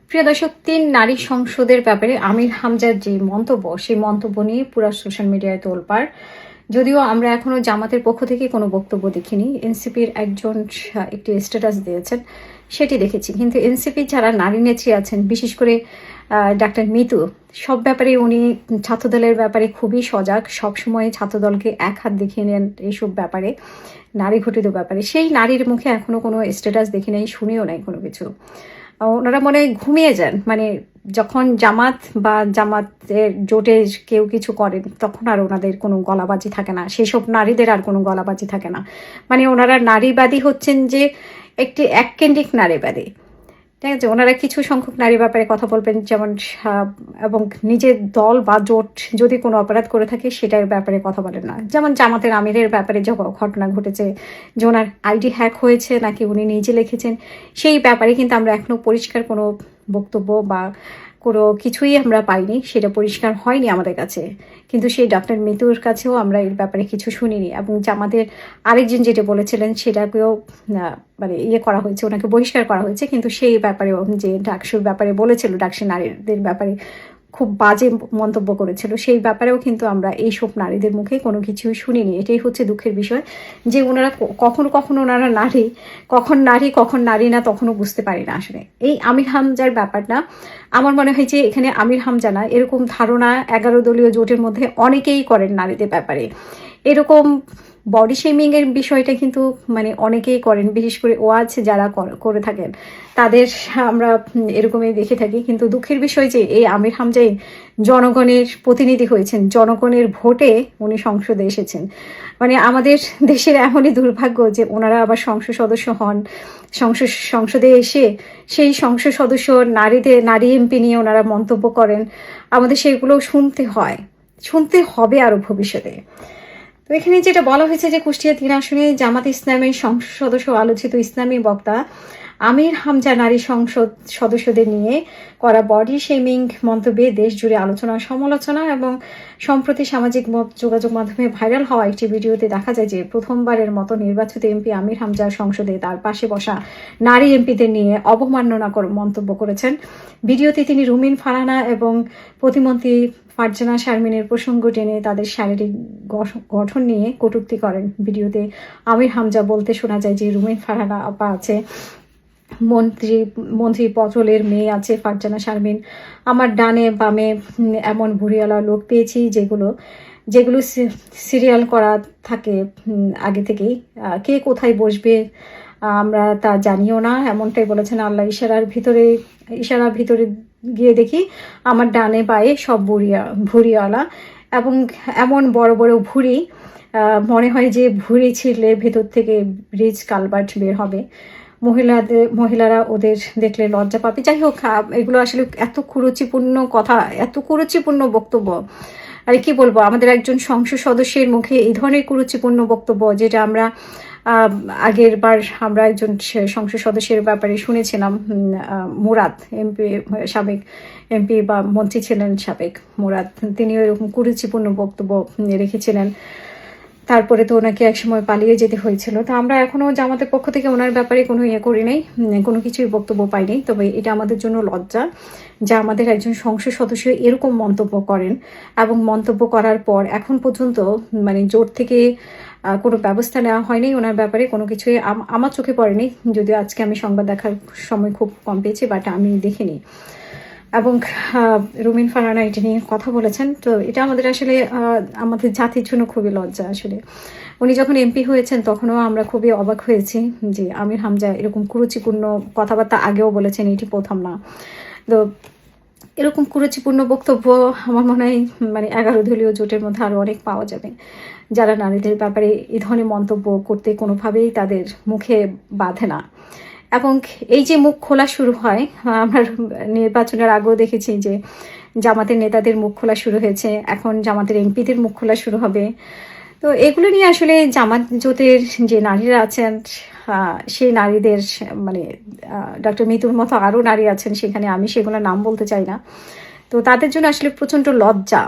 প্রিয় দর্শক, ৩ নারী সংসদের ব্যাপারে আমির হামজার যে মন্তব্য, সেই মন্তব্য নিয়ে পুরো সোশ্যাল মিডিয়ায় তোলপাড়। যদিও আমরা এখনো জামাতের পক্ষ থেকে কোনো বক্তব্য দেখিনি, এনসিপির একজন একটি স্ট্যাটাস দিয়েছেন, সেটি দেখেছি। কিন্তু এনসিপির যারা নারী নেত্রী আছেন, বিশেষ করে ডাক্তার মিতু, সব ব্যাপারে উনি ছাত্রদলের ব্যাপারে খুবই সজাগ, সবসময় ছাত্রদলকে এক হাত দেখিয়ে নেন এইসব ব্যাপারে, নারী ঘটিত ব্যাপারে। সেই নারীর মুখে এখনো কোনো স্ট্যাটাস দেখি নাই, শুনিও নাই কোনো কিছু। ওনারা মনে হয় ঘুমিয়ে যান, মানে যখন জামাত বা জামাতের জোটে কেউ কিছু করেন তখন আর ওনাদের কোনো গলাবাজি থাকে না, সেসব নারীদের আর কোনো গলাবাজি থাকে না। মানে ওনারা নারীবাদী হচ্ছেন যে একটি এককেন্দ্রিক নারীবাদী, ঠিক আছে। ওনারা কিছু সংখ্যক নারী ব্যাপারে কথা বলবেন, যেমন এবং নিজের দল বা জোট যদি কোনো অপরাধ করে থাকে সেটার ব্যাপারে কথা বলেন না। যেমন জামাতের আমিরের ব্যাপারে যে ঘটনা ঘটেছে, যে ওনার আইডি হ্যাক হয়েছে নাকি উনি নিজে লিখেছেন, সেই ব্যাপারে কিন্তু আমরা এখনো পরিষ্কার কোনো বক্তব্য বা কোনো কিছুই আমরা পাইনি, সেটা পরিষ্কার হয়নি আমাদের কাছে। কিন্তু সেই ডক্টর মিতুর কাছেও আমরা এর ব্যাপারে কিছু শুনিনি। এবং জামাতের আরেকজন যেটা বলেছিলেন সেটাকেও মানে করা হয়েছে, ওনাকে বহিষ্কার করা হয়েছে। কিন্তু সেই ব্যাপারেও যে ডাকসুর ব্যাপারে বলেছিল, ডাকসু নারীদের ব্যাপারে খুব বাজে মন্তব্য করেছিল, সেই ব্যাপারেও কিন্তু আমরা এইসব নারীদের মুখে কোনো কিছুই শুনিনি। এটাই হচ্ছে দুঃখের বিষয়, যে ওনারা কখনো কখনো ওনারা নারী, কখন নারী না, তখনও বুঝতে পারি না আসলে। এই আমির হামজার ব্যাপারটা আমার মনে হয় যে এখানে আমির হামজা না, এরকম ধারণা 11 দলীয় জোটের মধ্যে অনেকেই করেন নারীদের ব্যাপারে। এরকম বডি শেমিং এর বিষয়টা কিন্তু মানে অনেকেই করেন, বিশেষ করে ওয়াজ যারা করে থাকেন তাদের আমরা এরকমই দেখে থাকি। কিন্তু দুঃখের বিষয় যে এই আমির হামজাই জনগণের প্রতিনিধি হয়েছেন, জনগণের ভোটে উনি সংসদে এসেছেন। মানে আমাদের দেশের এমনই দুর্ভাগ্য যে ওনারা আবার সংসদ সদস্য হন, সংসদে এসে সেই সংসদ সদস্য নারী এমপি নিয়ে ওনারা মন্তব্য করেন। আমাদের সেগুলো শুনতে হবে আরো ভবিষ্যতে। তো এখানে যেটা বলা হয়েছে যে কুষ্টিয়া 3 আসনে জামাত ইসলামের সংসদ সদস্য আলোচিত ইসলামী বক্তা আমির হামজা নারী সংসদ সদস্যদের নিয়ে করা বডি শেমিং মন্তব্যে দেশ জুড়ে আলোচনা, সমালোচনা এবং সম্প্রতি সামাজিক যোগাযোগ মাধ্যমে ভাইরাল হওয়া একটি ভিডিওতে দেখা যায় যে প্রথমবারের মতো নির্বাচিত এমপি আমির হামজা সংসদে তার পাশে বসা নারী এমপিদের নিয়ে অবমাননাকর মন্তব্য করেছেন। ভিডিওতে তিনি রুমিন ফারহানা এবং প্রতিমন্ত্রী ফারজানা শারমিনের প্রসঙ্গ টেনে তাদের শারীরিক গঠন নিয়ে কটূক্তি করেন। ভিডিওতে আমির হামজা বলতে শোনা যায় যে রুমিন ফারহানা আপা আছে, মন্ত্রী পটলের মেয়ে আছে ফারজানা শারমিন, আমার ডানে বামে এমন ভুড়িওয়ালা লোক পেয়েছি যেগুলো সিরিয়াল করা থাকে আগে থেকেই, কে কোথায় বসবে আমরা তা জানিও না, এমনটাই বলেছেন। আল্লাহ ইশারার ভিতরে গিয়ে দেখি আমার ডানে বায়ে সব ভুড়িওয়ালা এবং এমন বড় বড় ভুড়ি, মনে হয় যে ভুড়ি ছিঁড়লে ভেতর থেকে ব্রিজ কালভার্ট বের হবে। মহিলারা ওদের দেখলে লজ্জা পাবে। যাই হোক, এগুলো আসলে এত কুরুচিপূর্ণ কথা, এত কুরুচিপূর্ণ বক্তব্য, আর কি বলবো, আমাদের একজন সংসদ সদস্যের মুখে এই ধরনের কুরুচিপূর্ণ বক্তব্য, যেটা আমরা আগের বার আমরা একজন সংসদ সদস্যের ব্যাপারে শুনেছিলাম, মুরাদ এমপি, সাবেক এমপি বা মন্ত্রী ছিলেন সাবেক মুরাদ, তিনিও এরকম কুরুচিপূর্ণ বক্তব্য রেখেছিলেন। তারপরে তো ওনাকে একসময় পালিয়ে যেতে হয়েছিল। তো আমরা এখনো জামাতের পক্ষ থেকে ওনার ব্যাপারে কোনো করি নাই, কোনো কিছুই বক্তব্য পাইনি। তবে এটা আমাদের জন্য লজ্জা যা আমাদের একজন সংসদ সদস্য এরকম মন্তব্য করেন, এবং মন্তব্য করার পর এখন পর্যন্ত মানে জোট থেকে কোনো ব্যবস্থা নেওয়া হয়নি ওনার ব্যাপারে, কোনো কিছুই আমার চোখে পড়েনি। যদিও আজকে আমি সংবাদ দেখার সময় খুব কম পেয়েছি, বাট আমি দেখিনি। এবং রুমিন ফারহানা এটা নিয়ে কথা বলেছেন। তো এটা আমাদের আসলে আমাদের জাতির জন্য খুবই লজ্জা আসলে। উনি যখন এমপি হয়েছেন তখনও আমরা খুবই অবাক হয়েছি যে আমির হামজা এরকম কুরুচিপূর্ণ কথাবার্তা আগেও বলেছেন, এটি প্রথম না। তো এরকম কুরুচিপূর্ণ বক্তব্য আমার মনে হয় মানে 11 দলীয় জোটের মধ্যে আরও অনেক পাওয়া যাবে, যারা নারীদের ব্যাপারে এই ধরনের মন্তব্য করতে কোনোভাবেই তাদের মুখে বাঁধে না। এবং এই যে মুখ খোলা শুরু হয়, আমরা নির্বাচনের আগেও দেখেছি যে জামাতের নেতাদের মুখ খোলা শুরু হয়েছে, এখন জামাতের এমপিদের মুখ খোলা শুরু হবে। তো এগুলো নিয়ে আসলে জামাত জোটের যে নারীরা আছেন, সেই নারীদের মানে ডক্টর মিতুর মতো আরও নারী আছেন সেখানে, আমি সেগুলো নাম বলতে চাই না। তো তাদের জন্য আসলে প্রচণ্ড লজ্জা,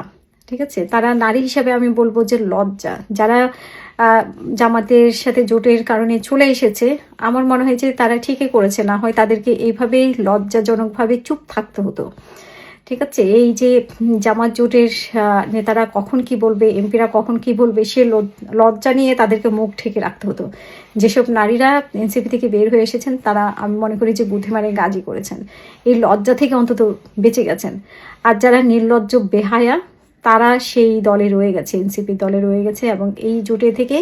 ঠিক আছে। তারা নারী হিসাবে আমি বলবো যে লজ্জা, যারা জামাতের সাথে জোটের কারণে চলে এসেছে, আমার মনে হয় যে তারা ঠিকই করেছে। না হয় তাদেরকে এইভাবেই লজ্জাজনকভাবে চুপ থাকতে হতো। ঠিক আছে, এই যে জামাত জোটের নেতারা কখন কি বলবে, এমপিরা কখন কি বলবে, সে লজ্জা নিয়ে তাদেরকে মুখ ঢেকে রাখতে হতো। যেসব নারীরা এনসিপি থেকে বের হয়ে এসেছেন তারা আমি মনে করি যে বুদ্ধিমানে গাজী করেছেন, এই লজ্জা থেকে অন্তত বেঁচে গেছেন। আর যারা নির্লজ্জ বেহায়া তারা সেই দলে রয়ে গেছে, এনসিপি দলে রয়ে গেছে, এবং এই জোটে থেকে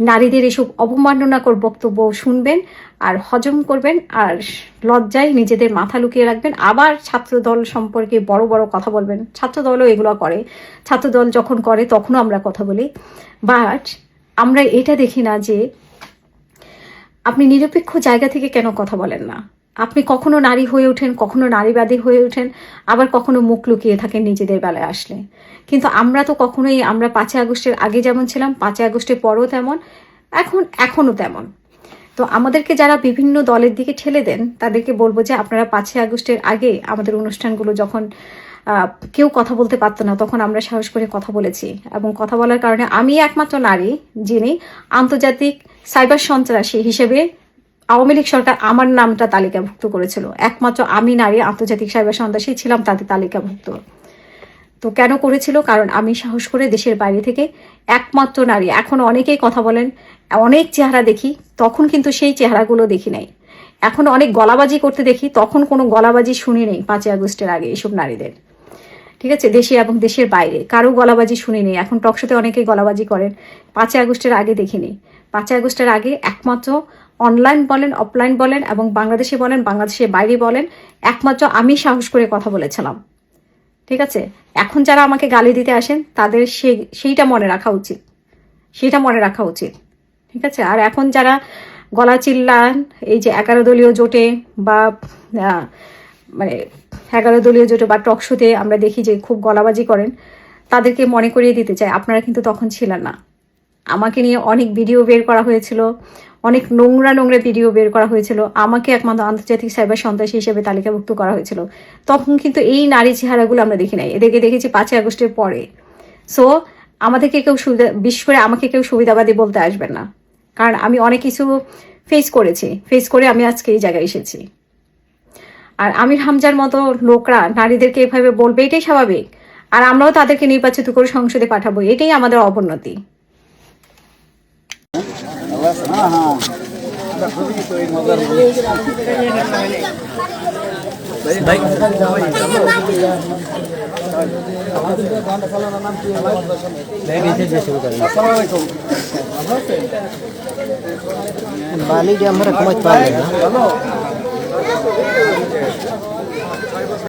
নারীদের এসব অবমাননাকর বক্তব্য শুনবেন আর হজম করবেন আর লজ্জায় নিজেদের মাথা লুকিয়ে রাখবেন। আবার ছাত্রদল সম্পর্কে বড় বড় কথা বলবেন। ছাত্রদলও এগুলো করে, ছাত্রদল যখন করে তখনও আমরা কথা বলি, বাট আমরা এটা দেখি না যে আপনি নিরপেক্ষ জায়গা থেকে কেন কথা বলেন না। আপনি কখনো নারী হয়ে ওঠেন, কখনো নারীবাদী হয়ে ওঠেন, আবার কখনো মুখ লুকিয়ে থাকেন নিজেদের বেলায় আসলে। কিন্তু আমরা তো কখনোই, আমরা 5ই আগস্টের আগে যেমন ছিলাম, 5ই আগস্টের পরও তেমন, এখনও তেমন। তো আমাদেরকে যারা বিভিন্ন দলের দিকে ঠেলে দেন তাদেরকে বলবো যে আপনারা 5ই আগস্টের আগে আমাদের অনুষ্ঠানগুলো যখন কেউ কথা বলতে পারতো না তখন আমরা সাহস করে কথা বলেছি, এবং কথা বলার কারণে আমি একমাত্র নারী যিনি আন্তর্জাতিক সাইবার সন্ত্রাসী হিসেবে আওয়ামী লীগ সরকার আমার নামটা তালিকাভুক্ত করেছিল। একমাত্র আমি নারী আন্তর্জাতিক সাইবার সন্ত্রাসী ছিলাম তাদের তালিকাভুক্ত। তো কেন করেছিল? কারণ আমি সাহস করে দেশের বাইরে থেকে একমাত্র নারী। এখন অনেকেই কথা বলেন, অনেক চেহারা দেখি, তখন কিন্তু সেই চেহারাগুলো দেখি নাই। এখন অনেক গলাবাজি করতে দেখি, তখন কোনো গলাবাজি শুনি নেই 5ই আগস্টের আগে এসব নারীদের। ঠিক আছে, দেশে এবং দেশের বাইরে কারো গলাবাজি শুনি নেই। এখন টকশোতে অনেকেই গলাবাজি করেন, 5ই আগস্টের আগে দেখিনি। 5ই আগস্টের আগে একমাত্র অনলাইন বলেন, অফলাইন বলেন, এবং বাংলাদেশে বলেন, বাংলাদেশের বাইরে বলেন, একমাত্র আমি সাহস করে কথা বলেছিলাম। ঠিক আছে, এখন যারা আমাকে গালি দিতে আসেন তাদের সেইটা মনে রাখা উচিত, সেটা মনে রাখা উচিত। ঠিক আছে, আর এখন যারা গলা চিল্লান এই যে 11 দলীয় জোটে বা মানে 11 দলীয় জোটে বা টকশোতে আমরা দেখি যে খুব গলাবাজি করেন, তাদেরকে মনে করিয়ে দিতে চাই আপনারা কিন্তু তখন ছিলেন না। আমাকে নিয়ে অনেক ভিডিও বের করা হয়েছিল, অনেক নোংরা নোংরা ভিডিও বের করা হয়েছিল, আমাকে একমাত্র আন্তর্জাতিক সাইবার সন্ত্রাসী হিসেবে তালিকাভুক্ত করা হয়েছিল। তখন কিন্তু এই নারী চেহারাগুলো আমরা দেখি নাই, এদেরকে দেখেছি 5ই আগস্টের পরে। সো আমাদেরকে কেউ বিশেষ করে আমাকে কেউ সুবিধাবাদী বলতে আসবেন না, কারণ আমি অনেক কিছু ফেস করেছি, ফেস করে আমি আজকে এই জায়গায় এসেছি। আর আমির হামজার মতো লোকরা নারীদেরকে এভাবে বলবে এটাই স্বাভাবিক, আর আমরাও তাদেরকে নির্বাচিত করে সংসদে পাঠাবো, এটাই আমাদের অবনতি। বালি দিয়ে আমরা কমাইতে পারবেন না।